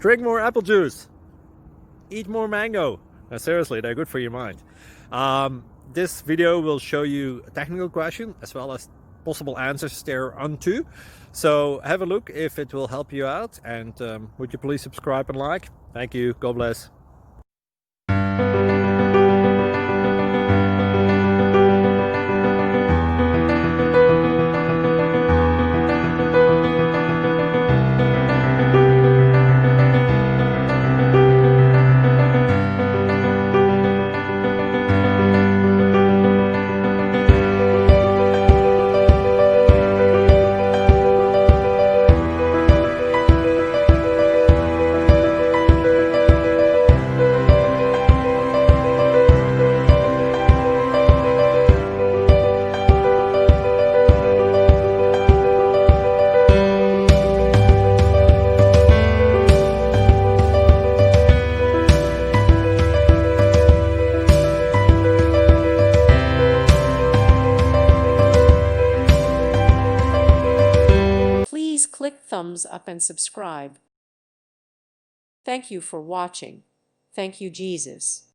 drink more apple juice, eat more mango. Seriously, they're good for your mind. This video will show you a technical question as well as possible answers thereunto. So have a look if it will help you out, and would you please subscribe and like? Thank you. God bless. Please click thumbs up and subscribe. Thank you for watching. Thank you, Jesus.